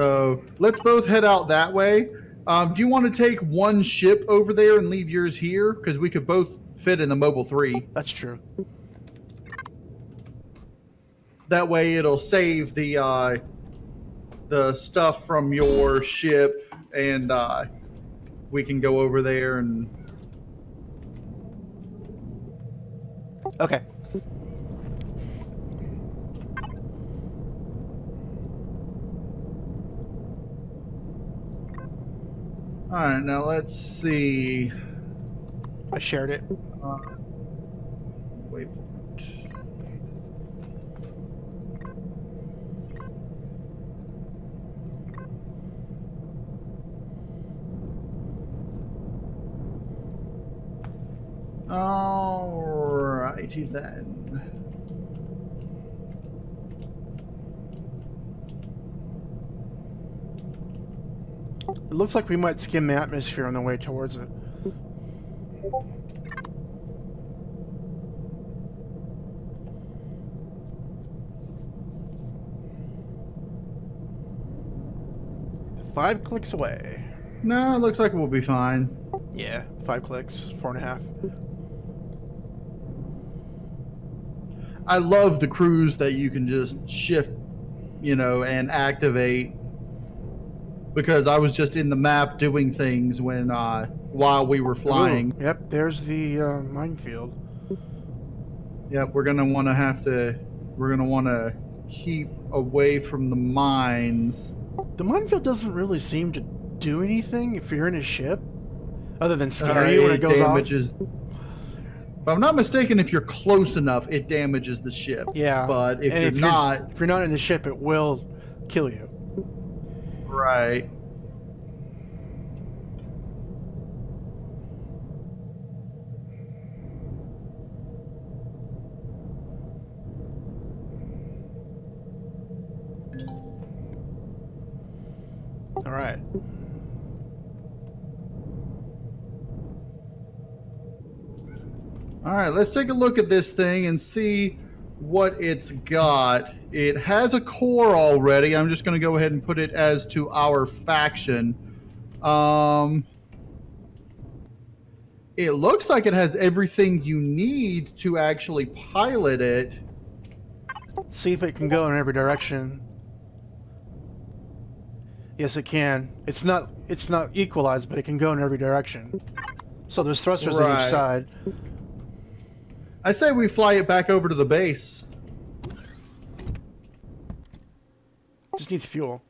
So let's both head out that way. Do you want to take one ship over there and leave yours here? Because we could both fit in the Mobile 3. That's true. That way it'll save the stuff from your ship, and we can go over there and... Okay. Alright, now let's see. I shared it. Waypoint. Alrighty then. It looks like we might skim the atmosphere on the way towards it. Five clicks away. No, it looks like we'll be fine. Yeah, 5 clicks, 4.5. I love the cruise that you can just shift, you know, and activate. Because I was just in the map doing things when while we were flying. Ooh, yep, there's the minefield. Yep, we're gonna want to keep away from the mines. The minefield doesn't really seem to do anything if you're in a ship, other than scare you when it goes damages, off. If I'm not mistaken, if you're close enough, it damages the ship. Yeah, but if if you're not in the ship, it will kill you. Right. All right. All right, let's take a look at this thing and see what it's got. It has a core already. I'm just going to go ahead and put it as to our faction. It looks like it has everything you need to actually pilot it. See if it can go in every direction. Yes, it can. It's not equalized, but it can go in every direction. So there's thrusters on each side. I say we fly it back over to the base. Just needs fuel.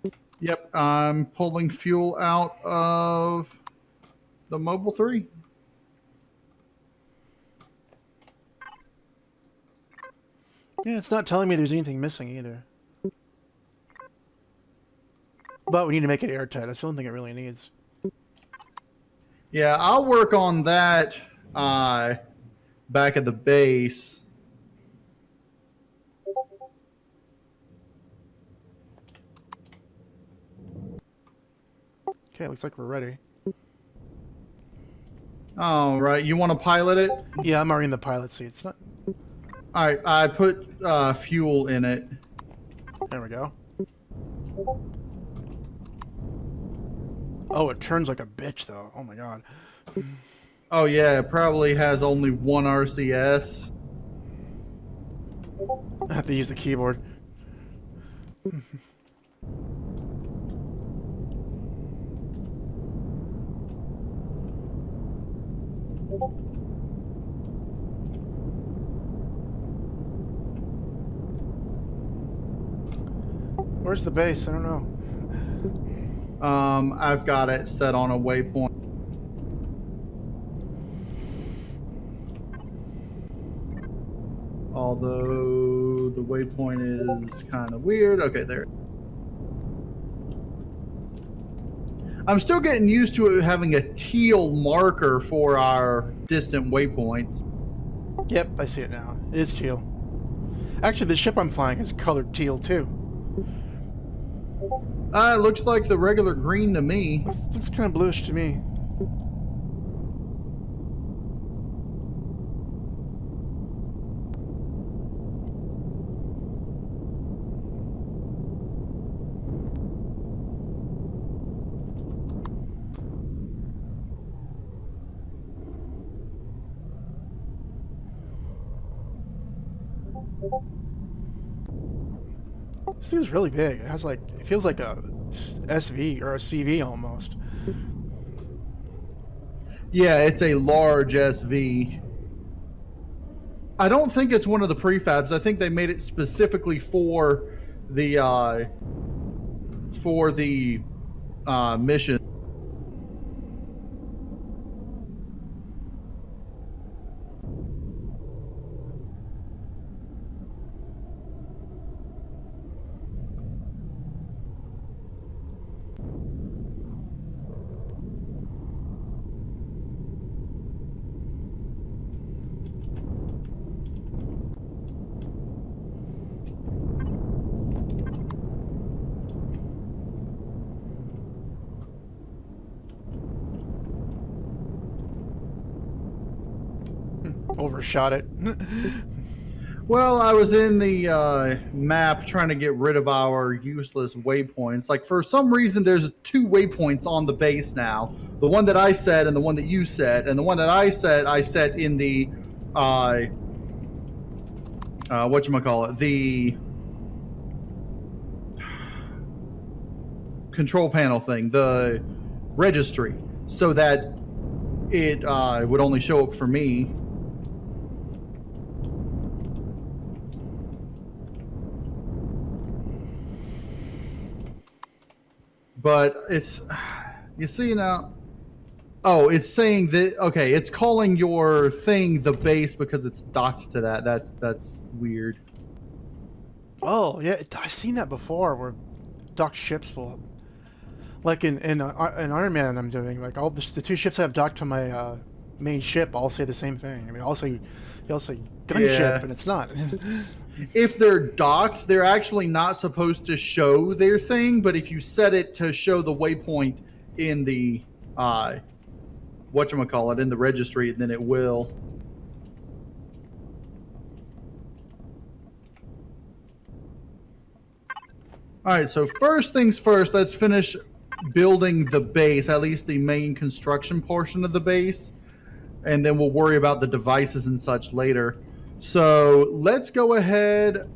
Yep, I'm pulling fuel out of the Mobile 3. Yeah, it's not telling me there's anything missing either. But we need to make it airtight. That's the only thing it really needs. Yeah, I'll work on that back at the base. Okay, looks like we're ready. All right, you want to pilot it? Yeah, I'm already in the pilot seat. It's not... All right, I put fuel in it. There we go. Oh, it turns like a bitch, though. Oh, my God. Oh, yeah, it probably has only one RCS. I have to use the keyboard. Where's the base? I don't know. I've got it set on a waypoint. Although the waypoint is kind of weird. Okay, there. I'm still getting used to it having a teal marker for our distant waypoints. Yep, I see it now. It is teal. Actually, the ship I'm flying is colored teal, too. It looks like the regular green to me. It looks kind of bluish to me. This thing's really big. It has like, it feels like a SV or a CV almost. Yeah, it's a large SV. I don't think it's one of the prefabs. I think they made it specifically for the mission. Overshot it. Well, I was in the map trying to get rid of our useless waypoints. Like, for some reason, there's 2 waypoints on the base now. The one that I set and the one that you set. And the one that I set in the, whatchamacallit, the control panel thing, the registry, so that it would only show up for me. But it's, you see now, oh, it's saying that, okay, it's calling your thing the base because it's docked to that. That's weird. Oh, yeah, I've seen that before, where docked ships will, like in Iron Man I'm doing, like all the 2 ships I have docked to my main ship all say the same thing. I mean, also you say gunship, and it's not. If they're docked, they're actually not supposed to show their thing, but if you set it to show the waypoint in the whatchamacallit, in the registry, then it will. Alright, so first things first, let's finish building the base, at least the main construction portion of the base, and then we'll worry about the devices and such later. So let's go ahead.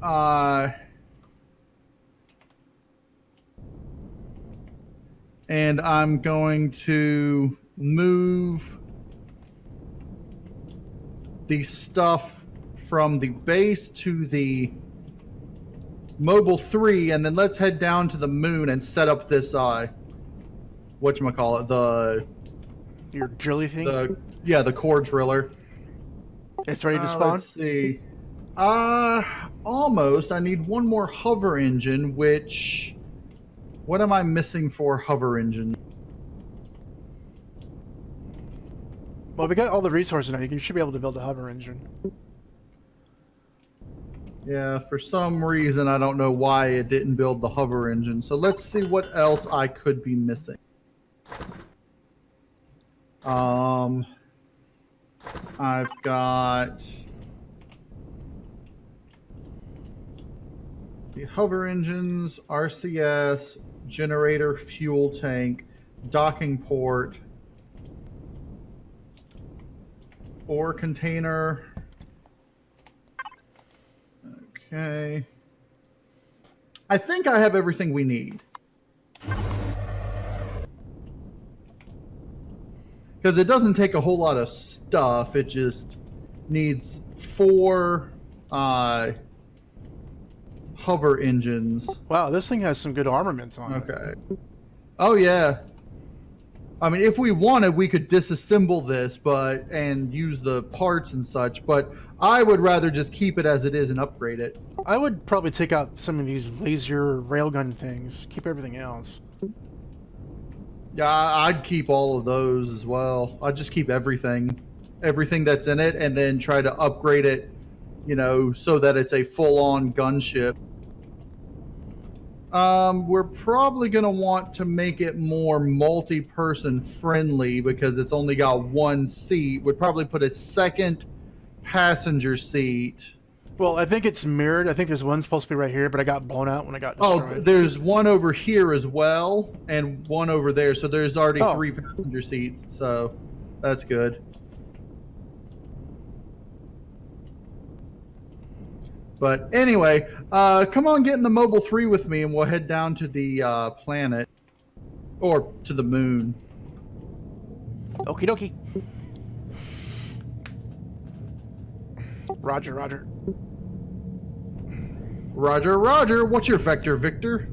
And I'm going to move the stuff from the base to the Mobile 3, and then let's head down to the moon and set up this, whatchamacallit, your drilly thing? Yeah, the core driller. It's ready to spawn? Let's see. Almost. I need one more hover engine, which... What am I missing for hover engine? Well, we got all the resources now. You should be able to build a hover engine. Yeah, for some reason, I don't know why it didn't build the hover engine. So let's see what else I could be missing. I've got the hover engines, RCS, generator, fuel tank, docking port, ore container. Okay. I think I have everything we need. Because it doesn't take a whole lot of stuff. It just needs 4 hover engines. Wow, this thing has some good armaments on it. Okay. Oh, yeah. I mean, if we wanted, we could disassemble this and use the parts and such, but I would rather just keep it as it is and upgrade it. I would probably take out some of these laser railgun things, keep everything else. Yeah, I'd keep all of those as well. I'd just keep everything that's in it, and then try to upgrade it, you know, so that it's a full-on gunship. We're probably going to want to make it more multi-person friendly because it's only got 1 seat. Would probably put a second passenger seat. Well, I think it's mirrored. I think there's one supposed to be right here, but I got blown out when I got destroyed. Oh, there's one over here as well, and one over there. So there's already 3 passenger seats. So that's good. But anyway, come on, get in the Mobile 3 with me, and we'll head down to the planet. Or to the moon. Okie dokie. Roger, roger. Roger, roger. What's your vector, Victor?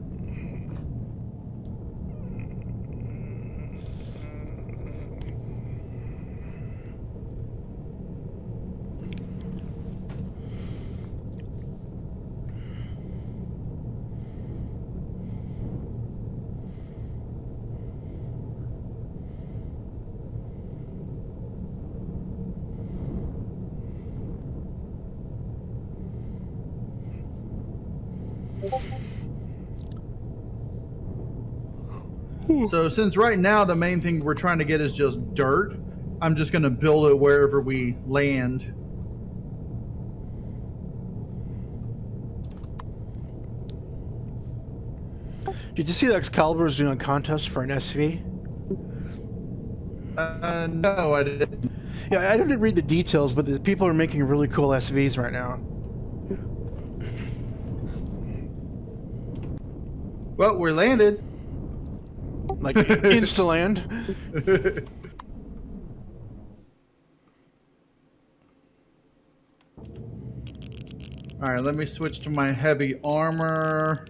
So since right now the main thing we're trying to get is just dirt, I'm just going to build it wherever we land. Did you see that Excalibur is doing a contest for an SV? No, I didn't. Yeah, I didn't read the details, but the people are making really cool SVs right now. Well, we're landed. Like, insta-land. Alright, let me switch to my heavy armor.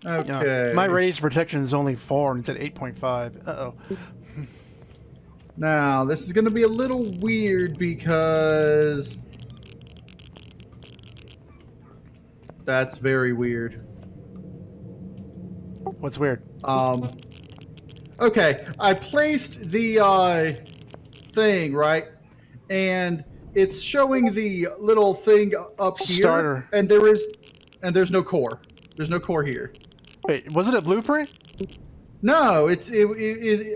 Okay. My radius protection is only 4 and it's at 8.5. Uh-oh. Now, this is going to be a little weird because... That's very weird. What's weird? Okay, I placed the thing, right? And it's showing the little thing up here. Starter. And there's no core. There's no core here. Wait, was it a blueprint? No,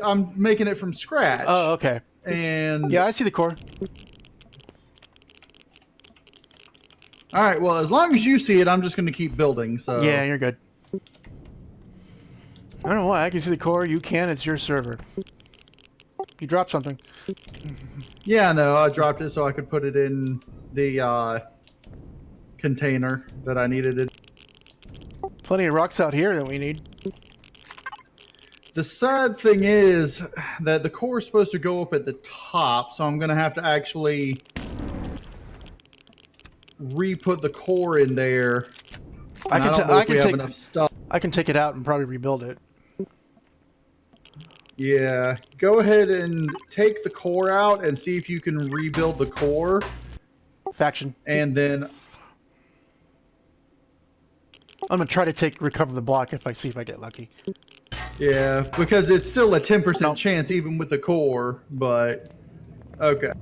I'm making it from scratch. Oh, okay. And yeah, I see the core. All right, well, as long as you see it, I'm just going to keep building. So yeah, you're good. I don't know why. I can see the core. You can. It's your server. You dropped something. Yeah, no, I dropped it so I could put it in the container that I needed it. Plenty of rocks out here that we need. The sad thing is that the core is supposed to go up at the top, so I'm going to have to actually re-put the core in there. I don't know if we have enough stuff. I can take it out and probably rebuild it. Yeah, go ahead and take the core out and see if you can rebuild the core. Faction. And then I'm gonna try to recover the block if I see if I get lucky. Yeah, because it's still a 10% chance even with the core, but okay.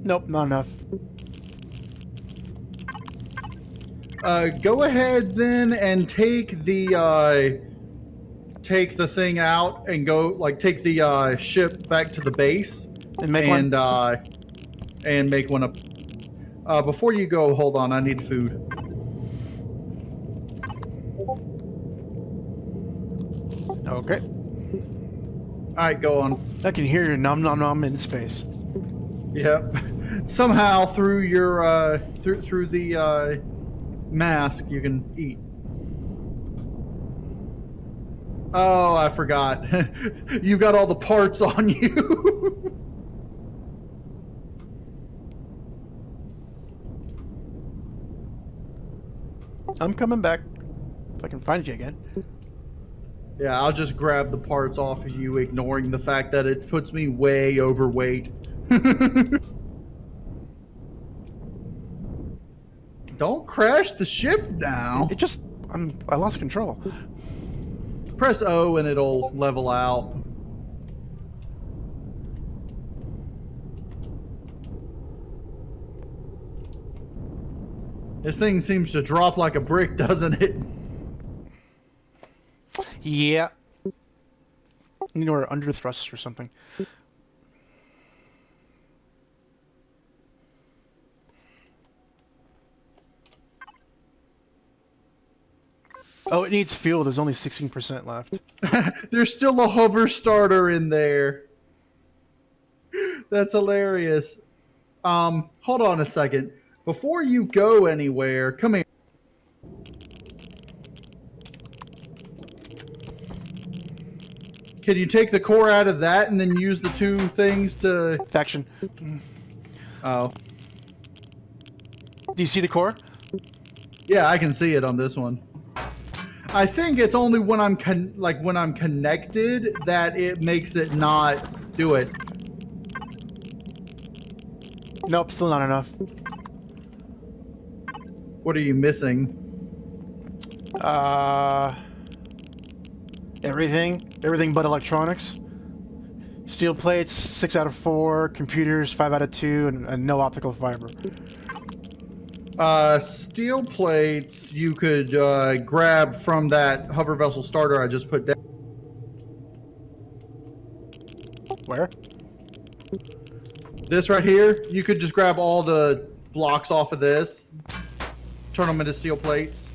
Nope, not enough. Go ahead then and take the thing out and go take the ship back to the base and make one. And make one up. Before you go, hold on, I need food. Okay. All right, go on. I can hear your nom nom nom in space. Yep. Somehow through your through the mask you can eat. Oh, I forgot. You got all the parts on you. I'm coming back if I can find you again. Yeah, I'll just grab the parts off of you, ignoring the fact that it puts me way overweight. Don't crash the ship now. It just... I lost control. Press O and it'll level out. This thing seems to drop like a brick, doesn't it? Yeah. You know, or under thrust or something. Oh, it needs fuel. There's only 16% left. There's still a hover starter in there. That's hilarious. Hold on a second. Before you go anywhere, come here. Can you take the core out of that and then use the two things to... Faction. Oh. Do you see the core? Yeah, I can see it on this one. I think it's only when I'm when I'm connected that it makes it not do it. Nope, still not enough. What are you missing? Everything but electronics. Steel plates, 6 out of 4. Computers, 5 out of 2, and no optical fiber. Steel plates you could grab from that hover vessel starter I just put down. Where? This right here, you could just grab all the blocks off of this, turn them into steel plates.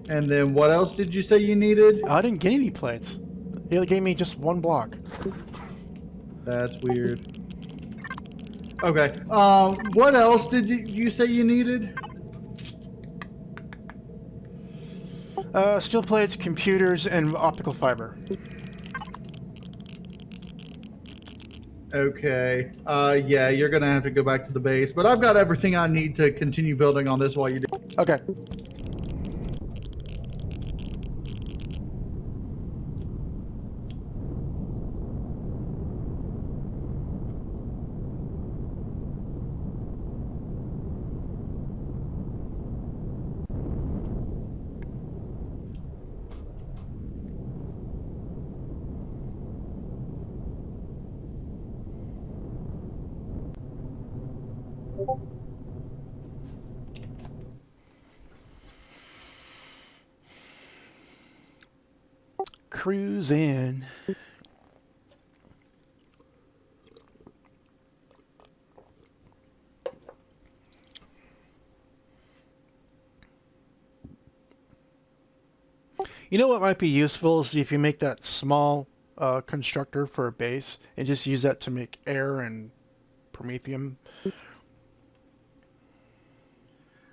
And then what else did you say you needed? I didn't get any plates. They gave me just 1 block. That's weird. Okay. What else did you say you needed? Steel plates, computers, and optical fiber. Okay. Yeah, you're gonna have to go back to the base, but I've got everything I need to continue building on this while you do. Okay. Cruise in. You know what might be useful is if you make that small constructor for a base and just use that to make air and promethium.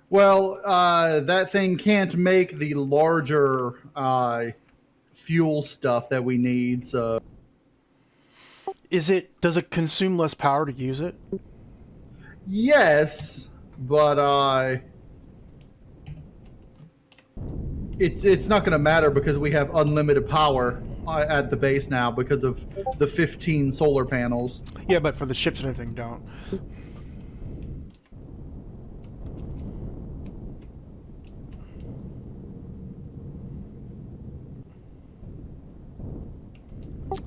Well, that thing can't make the larger fuel stuff that we need, so... Does it consume less power to use it? Yes, but it's not going to matter because we have unlimited power at the base now because of the 15 solar panels. Yeah, but for the ships and everything, don't.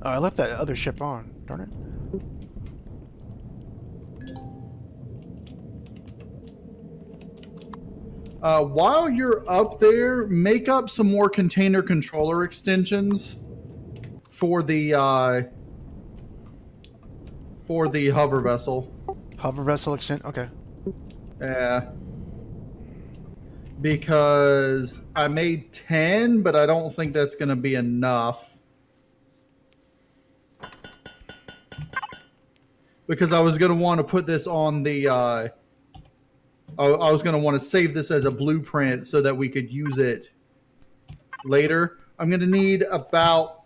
Oh, I left that other ship on. Darn it. While you're up there, make up some more container controller extensions for the hover vessel. Hover vessel extent? Okay. Yeah. Because I made 10, but I don't think that's going to be enough. Because I was going to want to put this on the... I was going to want to save this as a blueprint so that we could use it later. I'm going to need about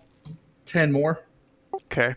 10 more. Okay.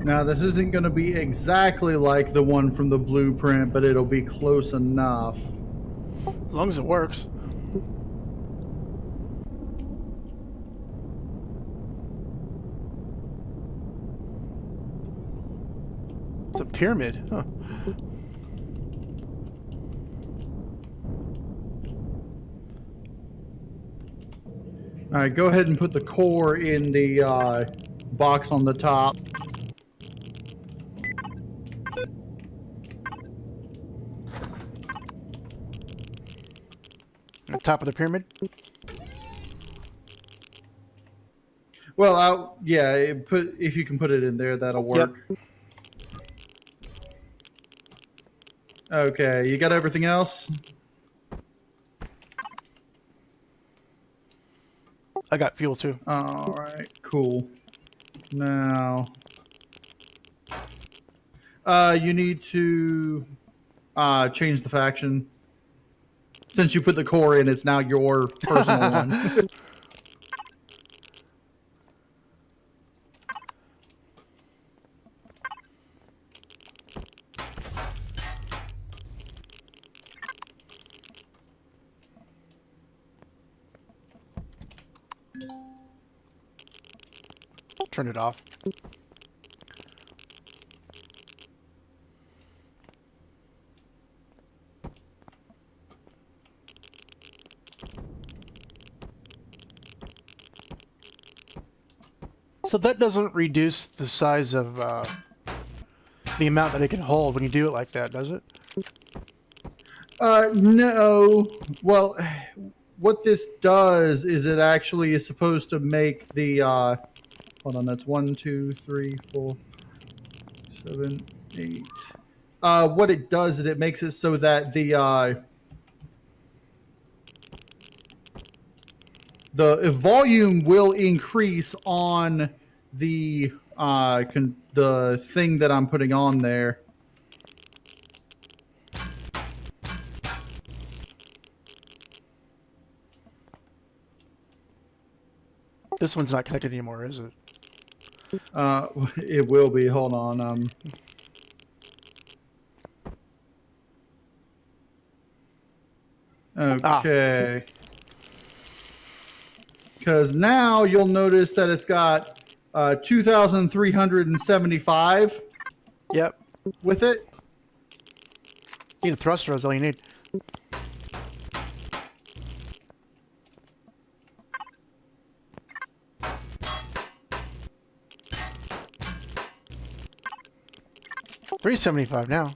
Now, this isn't going to be exactly like the one from the blueprint, but it'll be close enough. As long as it works. It's a pyramid, huh? All right, go ahead and put the core in the box on the top. On the top of the pyramid? Well, yeah, if you can put it in there, that'll work. Yep. Okay, you got everything else? I got fuel too. All right, cool. Now, you need to change the faction. Since you put the core in, it's now your personal one. Turn it off. So that doesn't reduce the size of the amount that it can hold when you do it like that, does it? No. Well, what this does is it actually is supposed to make the hold on, that's 1, 2, 3, 4, 7, 8. What it does is it makes it so that the volume will increase on the the thing that I'm putting on there. This one's not connected anymore, is it? It will be. Hold on. Okay. Because now you'll notice that it's got 2,375 Yep. with it. Need a thruster, is all you need. $375 now.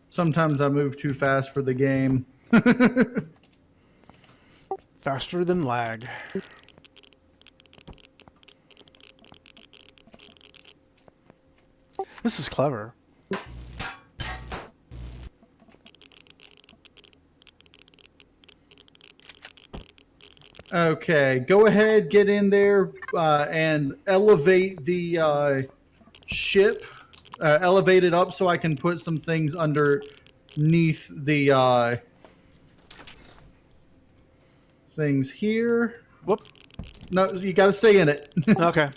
Sometimes I move too fast for the game. Faster than lag. This is clever. Okay, go ahead, get in there and elevate the ship. Elevate it up so I can put some things underneath the things here. Whoop. No, you got to stay in it. Okay.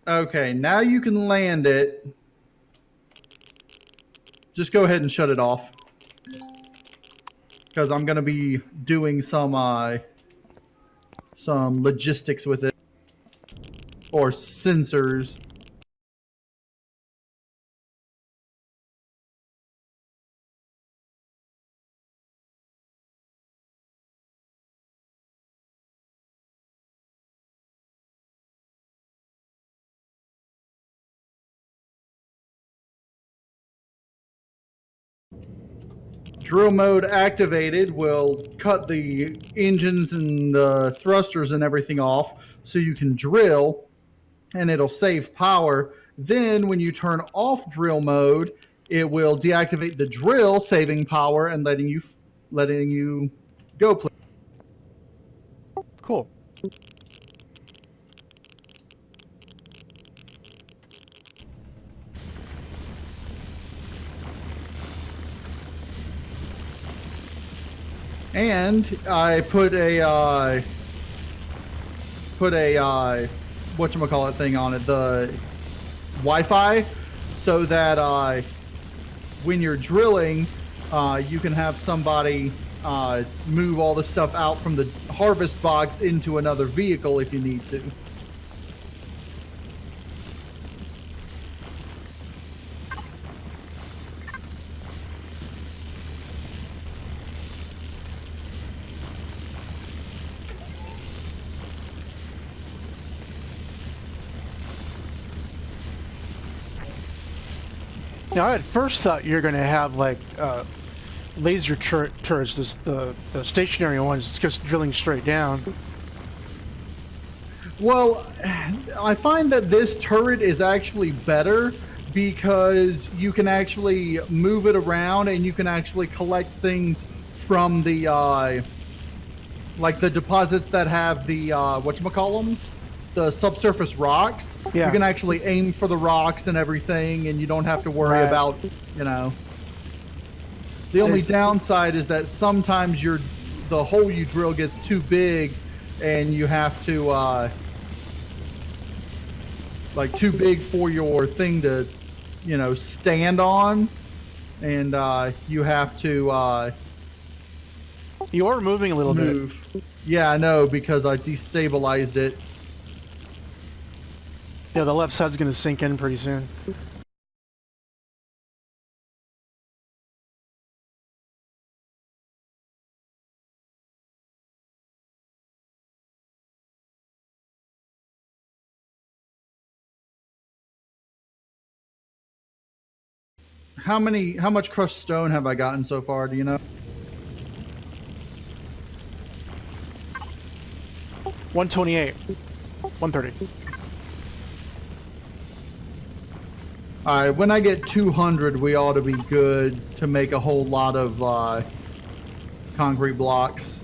Okay, now you can land it. Just go ahead and shut it off. Because I'm going to be doing some logistics with it. Or sensors. drill mode activated will cut the engines and the thrusters and everything off so you can drill, and it'll save power. Then when you turn off drill mode, it will deactivate the drill, saving power and letting you go play. Cool. And I put a whatchamacallit thing on it, the Wi-Fi, so that when you're drilling, you can have somebody move all the stuff out from the harvest box into another vehicle if you need to. Now, I at first thought you were going to have like laser turrets, the stationary ones, just drilling straight down. Well, I find that this turret is actually better because you can actually move it around and you can actually collect things from the like the deposits that have the whatchamacallums, the subsurface rocks. Yeah. You can actually aim for the rocks and everything, and you don't have to worry about, you know. The only downside is that sometimes the hole you drill gets too big, and you have to like too big for your thing to, you know, stand on, and you have to You are moving a little move. bit. Yeah, I know, because I destabilized it. Yeah, the left side's going to sink in pretty soon. How much crushed stone have I gotten so far, do you know? 128. 130. All right, when I get 200, we ought to be good to make a whole lot of concrete blocks.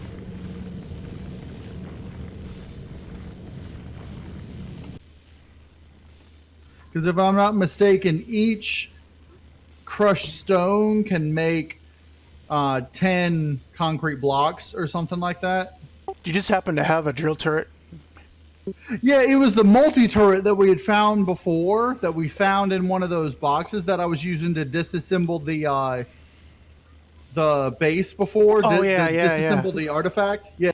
Because if I'm not mistaken, each crushed stone can make 10 concrete blocks or something like that. Do you just happen to have a drill turret? Yeah, it was the multi-turret that we had found before, that we found in one of those boxes that I was using to disassemble the base before. Oh, Disassemble the artifact. Yeah.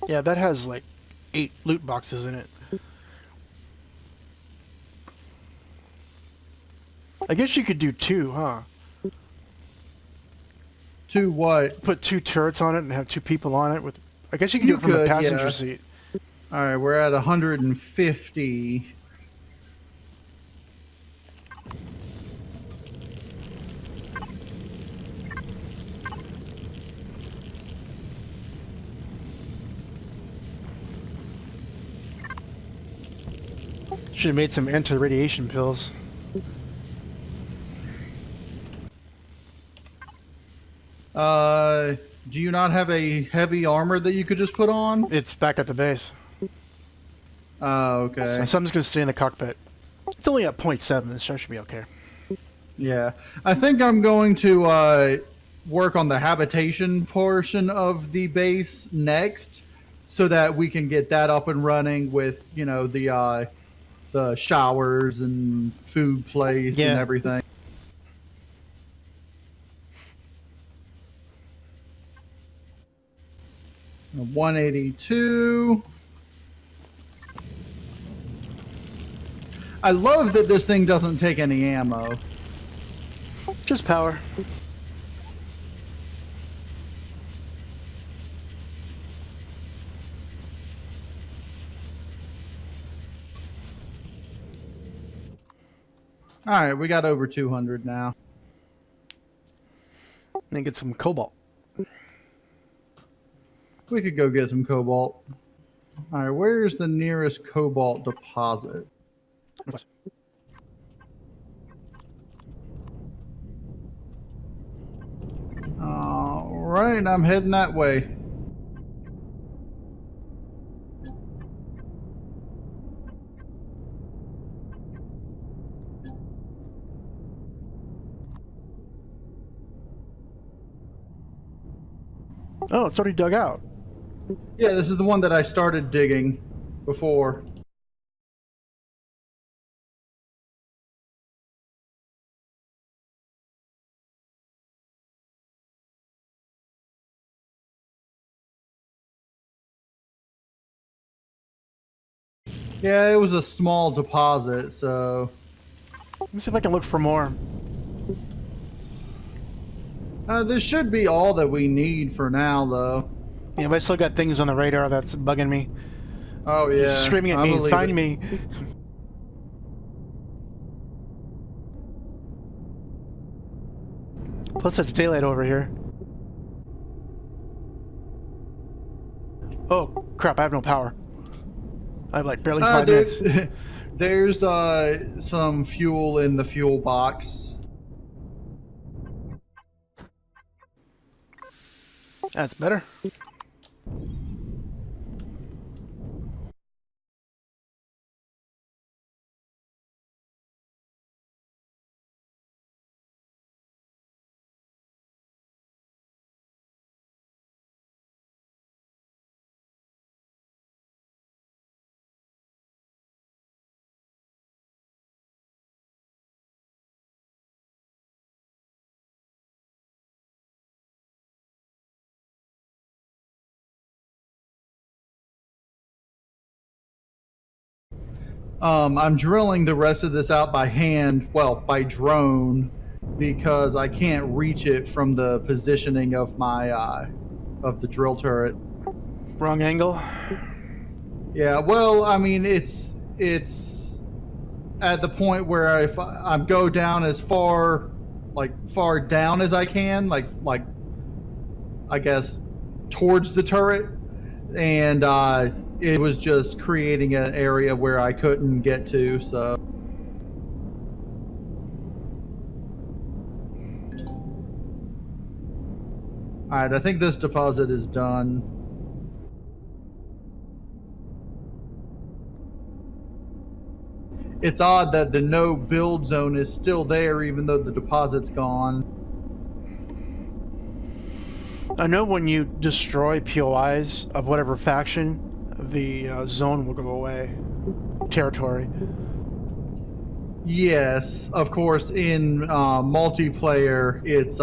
Yeah, that has like 8 loot boxes in it. I guess you could do 2, huh? 2 what? Put 2 turrets on it and have 2 people on it with. I guess you can do it from the passenger seat. All right, we're at 150. Should have made some anti-radiation pills. Do you not have a heavy armor that you could just put on? It's back at the base. Oh, okay. So I'm just going to stay in the cockpit. It's only at 0.7, so I should be okay. Yeah. I think I'm going to work on the habitation portion of the base next, so that we can get that up and running with, you know, the showers and food place and everything. 182. I love that this thing doesn't take any ammo. Just power. All right, we got over 200 now. And get some cobalt. We could go get some cobalt. All right, where's the nearest cobalt deposit? All right, I'm heading that way. Oh, it's already dug out. Yeah, this is the one that I started digging before. Yeah, it was a small deposit, so... Let me see if I can look for more. This should be all that we need for now, though. Yeah, but I still got things on the radar that's bugging me. Oh, yeah. Just screaming at me, find me. Plus, it's daylight over here. Oh, crap, I have no power. I have like barely 5 minutes. There's some fuel in the fuel box. That's better. I'm drilling the rest of this out by hand, well, by drone, because I can't reach it from the positioning of my of the drill turret. Wrong angle. Yeah, well, I mean, it's at the point where if I go down as far down as I can, like I guess towards the turret, and it was just creating an area where I couldn't get to, so. Alright, I think this deposit is done. It's odd that the no build zone is still there even though the deposit's gone. I know when you destroy POIs of whatever faction, the zone will go away. Territory. Yes, of course, in multiplayer, it's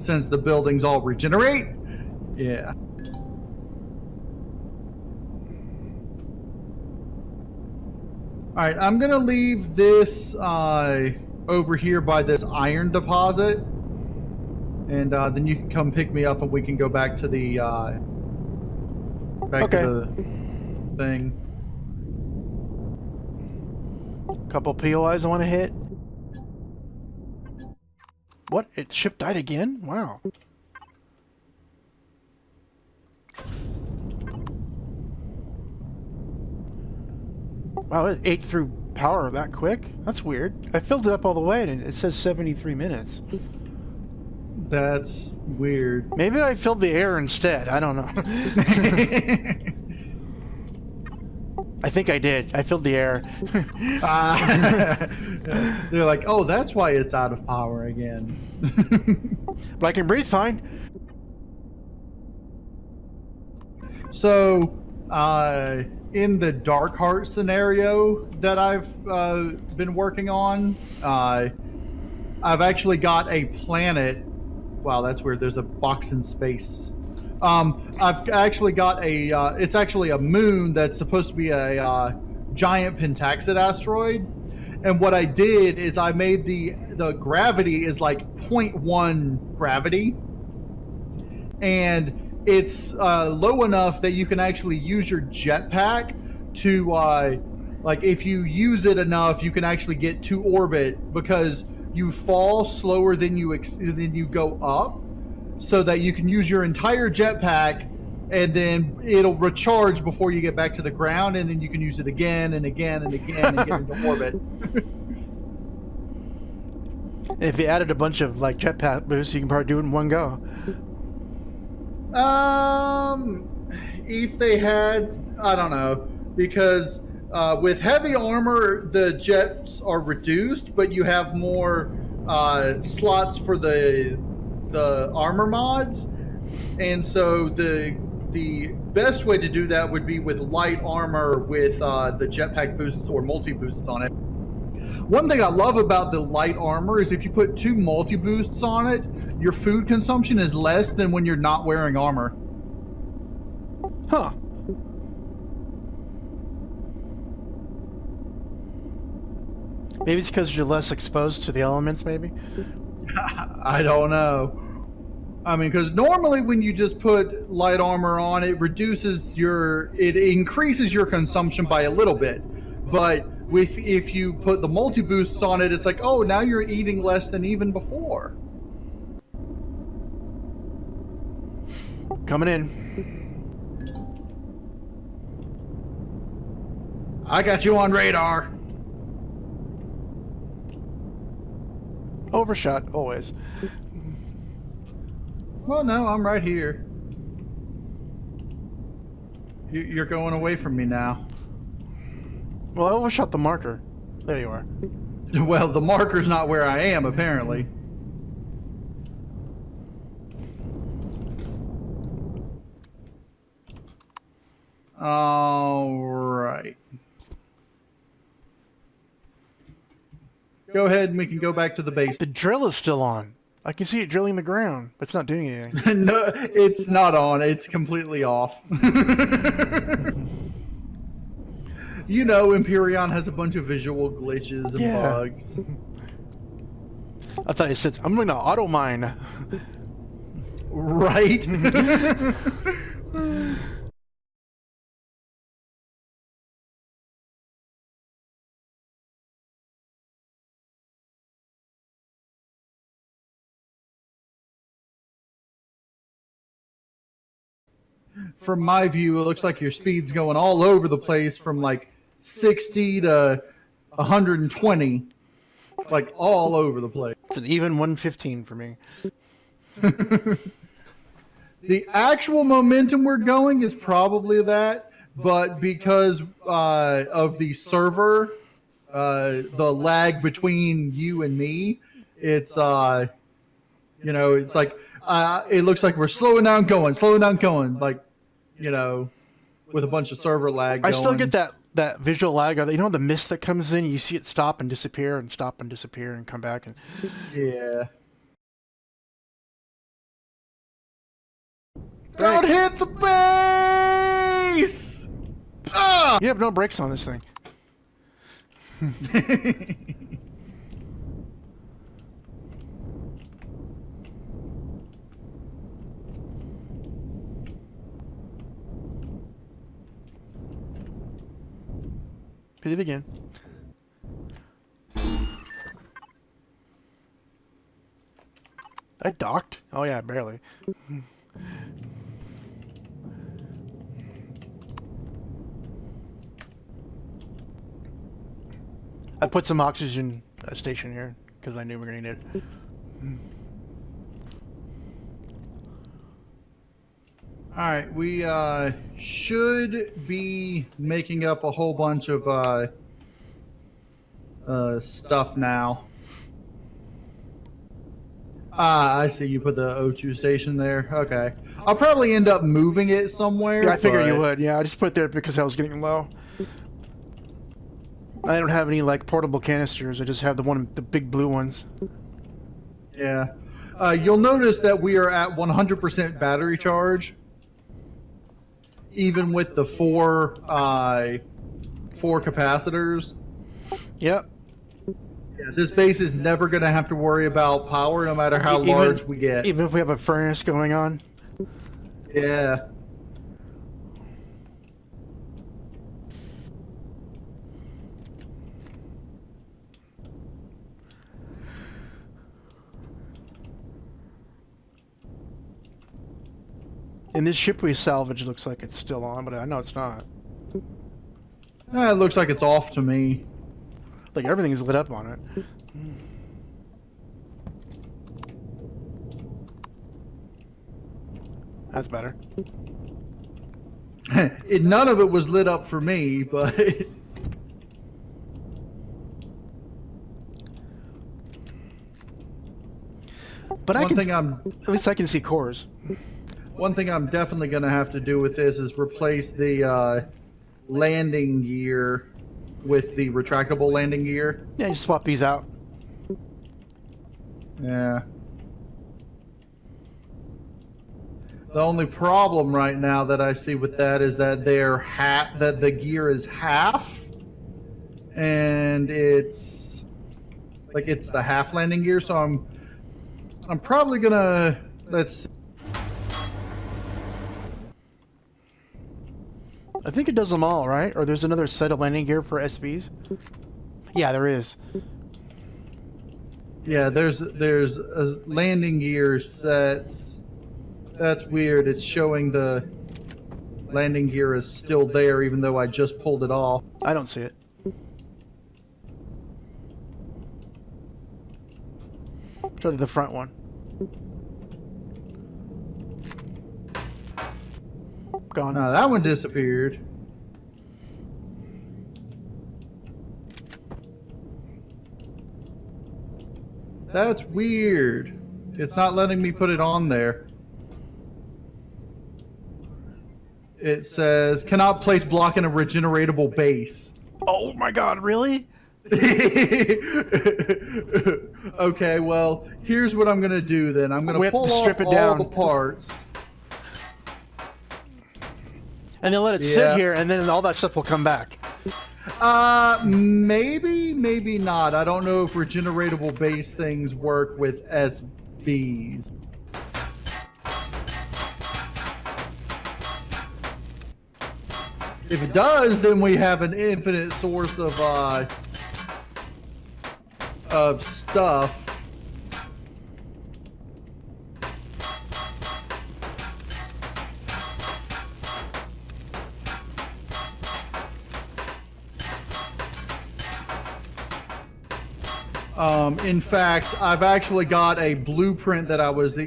since the buildings all regenerate. Yeah. Alright, I'm gonna leave this over here by this iron deposit. And then you can come pick me up and we can go back to the to the thing. Couple POIs I want to hit. What? It ship died again? Wow. Wow, it ate through power that quick? That's weird. I filled it up all the way and it says 73 minutes. That's weird. Maybe I filled the air instead. I don't know. I think I did. I filled the air. They're like, oh, that's why it's out of power again. But I can breathe fine. So, in the Dark Heart scenario that I've been working on, I've actually got a planet. Wow, that's weird. There's a box in space. I've actually got a, it's actually a moon that's supposed to be a giant pentaxid asteroid. And what I did is I made the gravity is like 0.1 gravity. And it's low enough that you can actually use your jetpack to, like if you use it enough, you can actually get to orbit because you fall slower than you go up, so that you can use your entire jetpack, and then it'll recharge before you get back to the ground, and then you can use it again and again and again and get into orbit. If you added a bunch of like jetpack boosts, you can probably do it in one go. If they had, I don't know, because with heavy armor, the jets are reduced, but you have more slots for the armor mods, and so the best way to do that would be with light armor with the jetpack boosts or multi boosts on it. One thing I love about the light armor is if you put 2 multi boosts on it, your food consumption is less than when you're not wearing armor. Huh. Maybe it's because you're less exposed to the elements, maybe? I don't know. I mean, because normally when you just put light armor on, it increases your consumption by a little bit. But if you put the multi boosts on it, it's like, oh, now you're eating less than even before. Coming in. I got you on radar. Overshot, always. Well, no, I'm right here. You're going away from me now. Well, I overshot the marker. There you are. Well, the marker's not where I am, apparently. All right. Go ahead and we can go back to the base. The drill is still on. I can see it drilling the ground, but it's not doing anything. No, it's not on. It's completely off. You know, Empyrion has a bunch of visual glitches and bugs. I thought you said, I'm going to auto mine. Right? From my view, it looks like your speed's going all over the place from like 60 to 120. Like all over the place. It's an even 115 for me. The actual momentum we're going is probably that, but because of the server, the lag between you and me, it's you know, it's like it looks like we're slowing down going, like, you know, with a bunch of server lag going. I still get that visual lag. You know the mist that comes in, you see it stop and disappear and stop and disappear and come back. And yeah. Don't hit the base! Ah! You have no brakes on this thing. Hit it again. I docked? Oh yeah, barely. I put some oxygen station here because I knew we were gonna need it. All right, we should be making up a whole bunch of stuff now. I see you put the O2 station there. Okay. I'll probably end up moving it somewhere. Yeah, I figured you would. Yeah, I just put it there because I was getting low. I don't have any like portable canisters. I just have the big blue ones. Yeah. You'll notice that we are at 100% battery charge, even with the four capacitors. Yep. Yeah, this base is never going to have to worry about power, no matter how large we get. Even if we have a furnace going on. Yeah. And this ship we salvaged looks like it's still on, but I know it's not. It looks like it's off to me. Like everything's lit up on it. That's better. None of it was lit up for me, but... But One thing I'm... At least I can see cores. One thing I'm definitely going to have to do with this is replace the landing gear with the retractable landing gear. Yeah, just swap these out. Yeah. The only problem right now that I see with that is that that the gear is half, and it's like it's the half landing gear. So I'm probably gonna let's. I think it does them all, right? Or there's another set of landing gear for SVs? Yeah, there is. Yeah, there's a landing gear sets. That's weird. It's showing the landing gear is still there even though I just pulled it off. I don't see it. Try the front one. Gone. No, that one disappeared. That's weird. It's not letting me put it on there. It says, cannot place block in a regeneratable base. Oh my god, really? Okay, well, here's what I'm going to do then. I'm going to pull off all the parts. And then let it sit here, and then all that stuff will come back. Maybe, maybe not. I don't know if regeneratable base things work with SVs. If it does, then we have an infinite source of stuff. In fact, I've actually got a blueprint that I was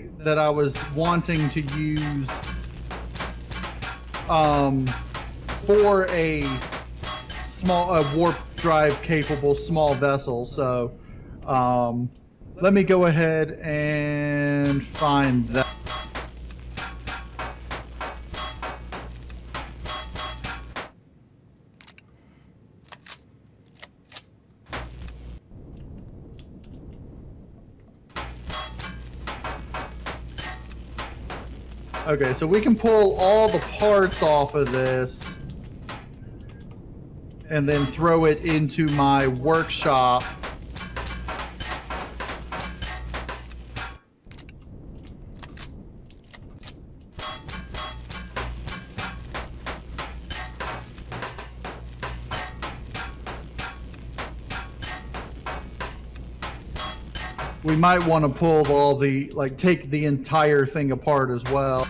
wanting to use for a warp drive capable small vessel. So let me go ahead and find that. Okay, so we can pull all the parts off of this and then throw it into my workshop. We might want to pull all the, take the entire thing apart as well.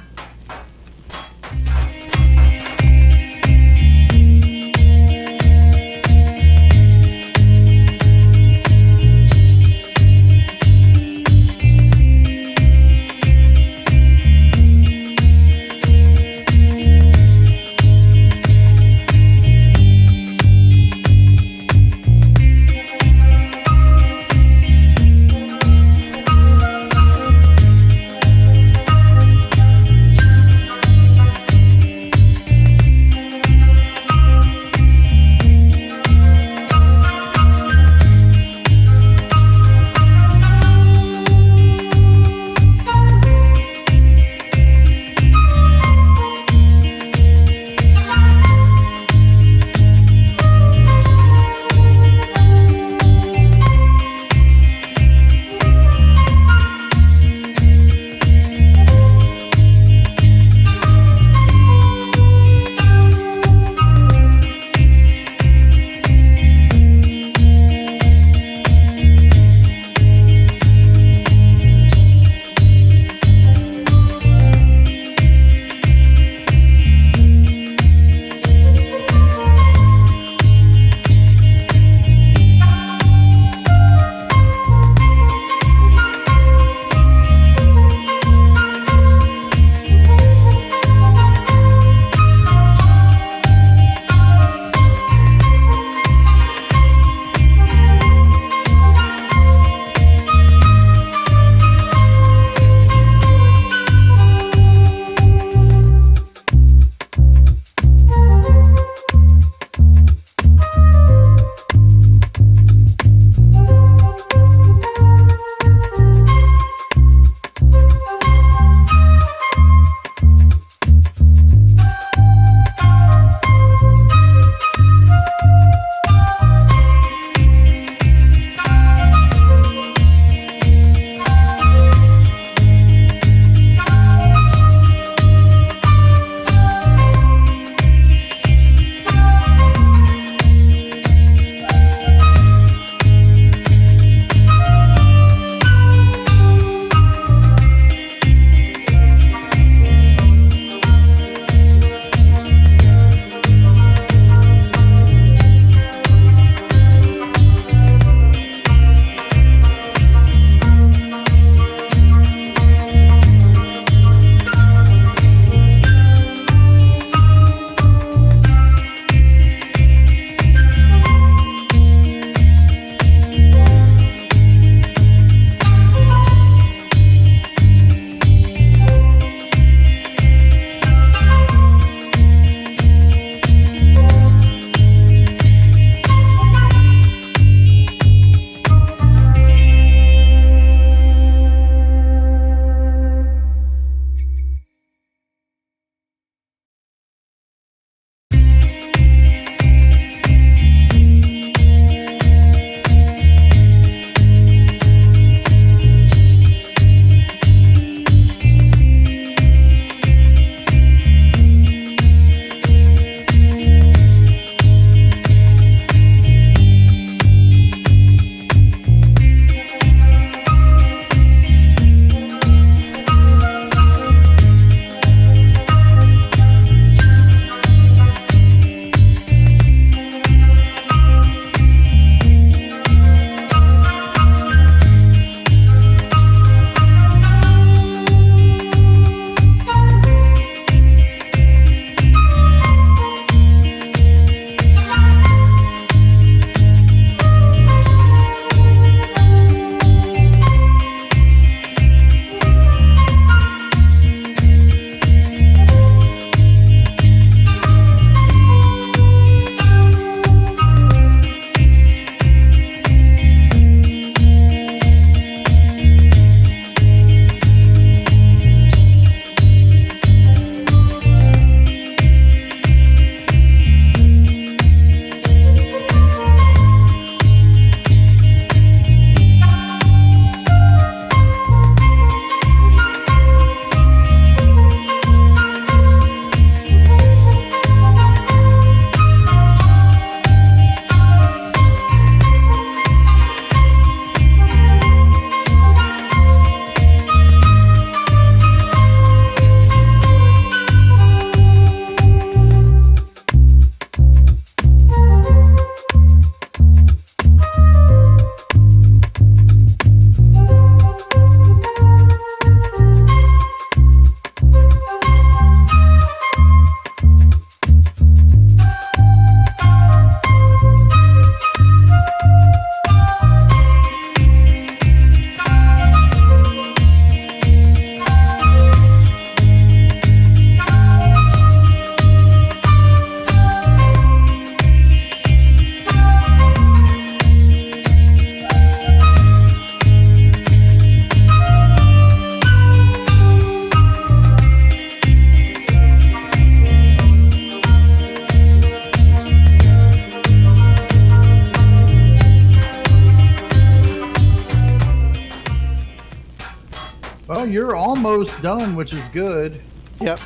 Well, you're almost done, which is good. Yep.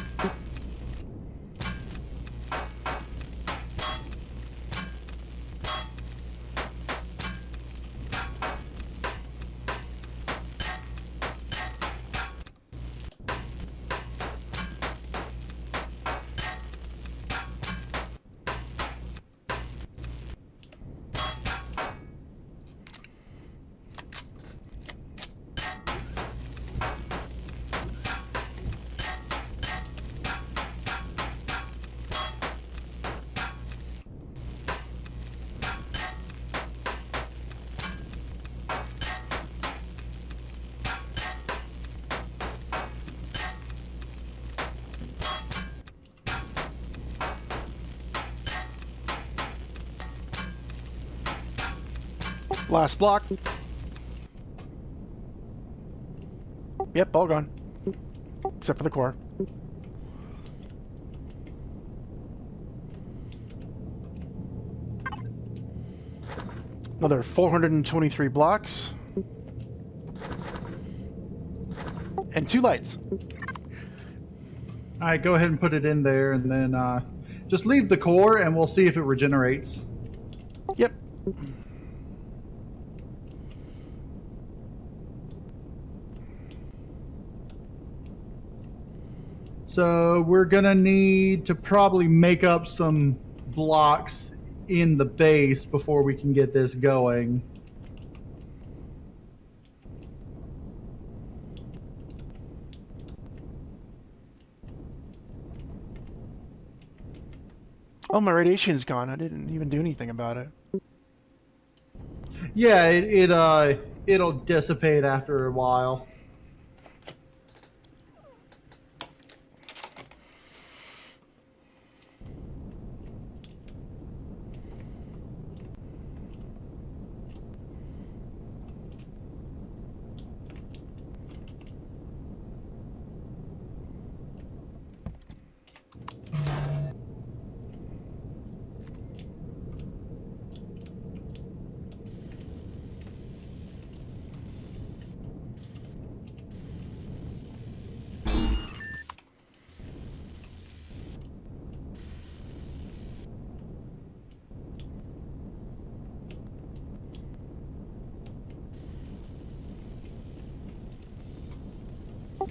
Last block. Yep, all gone. Except for the core. Another 423 blocks. And 2 lights. All right, go ahead and put it in there, and then just leave the core, and we'll see if it regenerates. Yep. So we're gonna need to probably make up some blocks in the base before we can get this going. Oh, my radiation's gone. I didn't even do anything about it. Yeah, it'll dissipate after a while.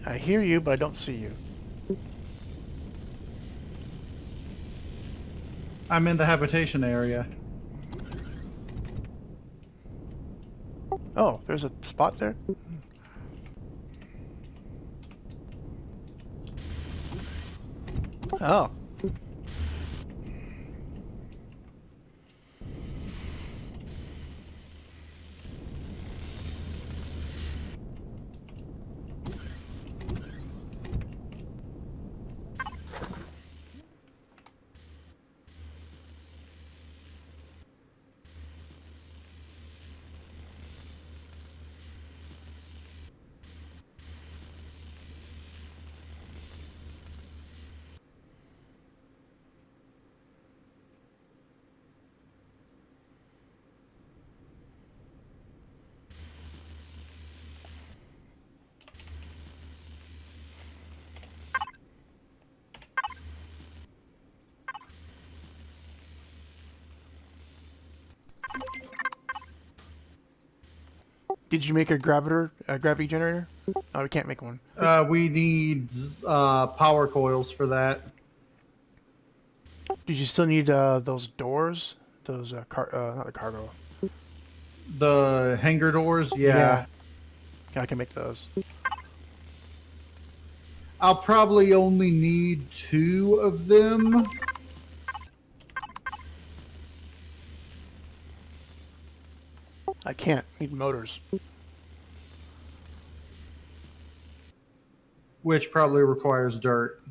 I hear you, but I don't see you. I'm in the habitation area. Oh, there's a spot there? Oh. Did you make a gravity generator? Oh, we can't make one. We need power coils for that. Did you still need those doors? Those not the cargo. The hangar doors, yeah. Yeah, I can make those. I'll probably only need 2 of them. I can't. Need motors. Which probably requires dirt.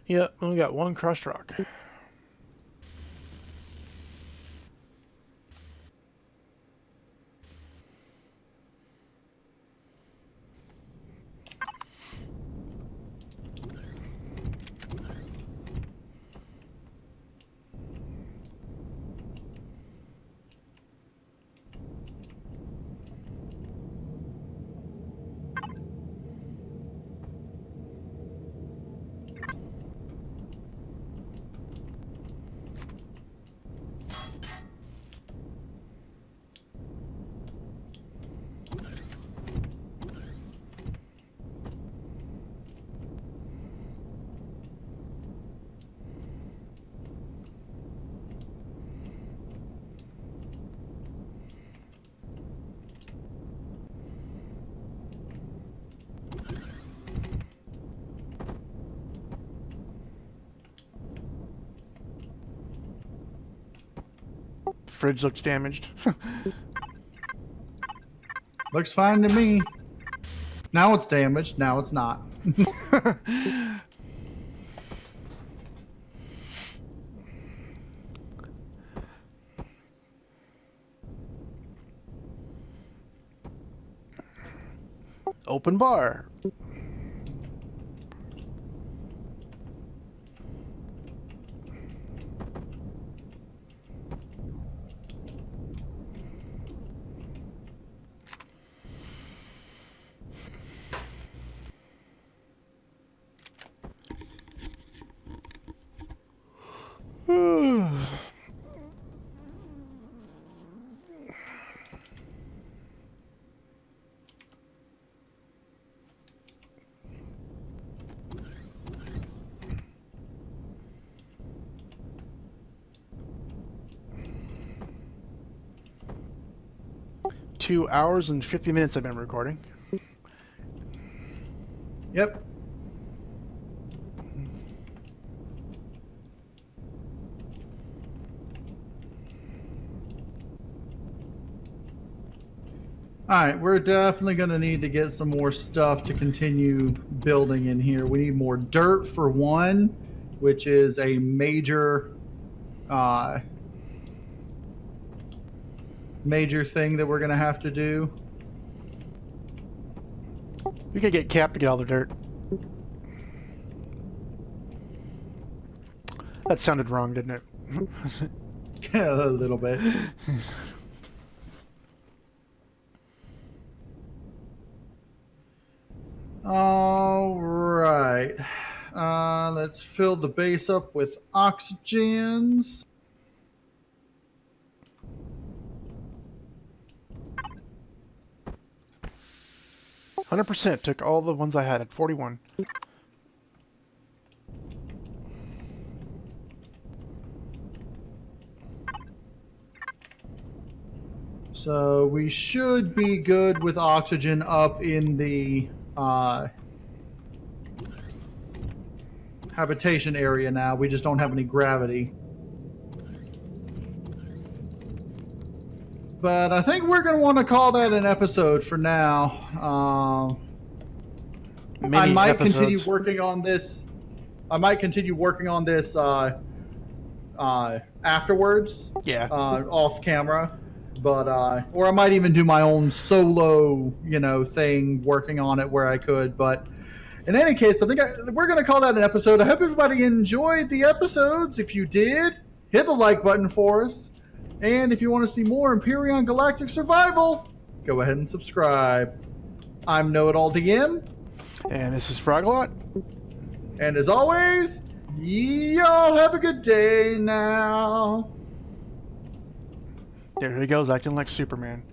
Yeah, only got 1 crushed rock. fridge looks damaged. Looks fine to me. Now it's damaged. Now it's not. Open bar. Two hours and 50 minutes I've been recording. Yep. Alright, we're definitely going to need to get some more stuff to continue building in here. We need more dirt for one, which is a major thing that we're going to have to do. We could get Cap to get all the dirt. That sounded wrong, didn't it? A little bit. All right. Let's fill the base up with oxygens. %. Took all the ones I had at 41. So we should be good with oxygen up in the habitation area now. We just don't have any gravity. But I think we're going to want to call that an episode for now. I might continue working on this. I might continue working on this afterwards. Yeah. Off camera. But or I might even do my own solo, thing, working on it where I could. But in any case, I think we're going to call that an episode. I hope everybody enjoyed the episodes. If you did, hit the like button for us. And if you want to see more Empyrion Galactic Survival, go ahead and subscribe. I'm Know-It-All DM. And this is Fractal. And as always, y'all have a good day now. There he goes, acting like Superman.